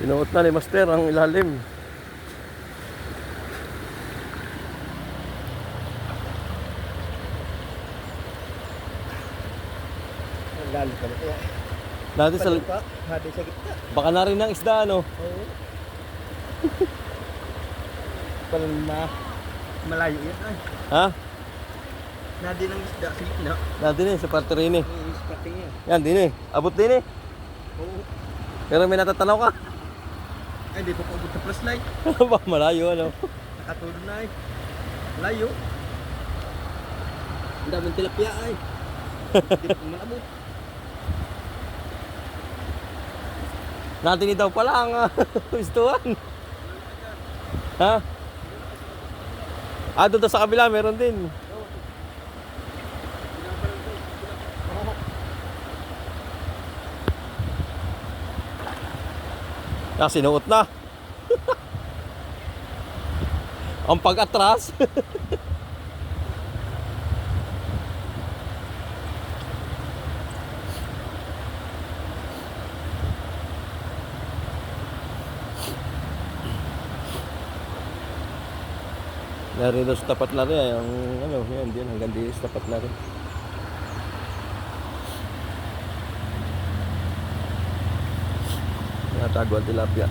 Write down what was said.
Sinuot na ni Master ang ilalim. Lalo ka na kaya. Dati sa Hadi sa gitna. baka na rin ng isda ano. Oo. Pala na malayo yan ay. Ha? Nadi ng isda sa gitna. Dati din sa parte rin eh. May ispating yan. Yan din eh. Abot din eh. Oo. Pero may natatanaw ka. Ay, di pa paubot sa flashlight. Ba malayo ano. Nakatulog na ay. Layo. Ang daming tilapia ay. Hindi pa manabot. Natin daw pala ang istuan. Ha? Ah, doon sa kabila meron din. Ah, sinuot na. Ang pag-atras. Narito sa tapat na rin, ang ano, yan din, hanggang din sa tapat na rin. Natago ang tilapia.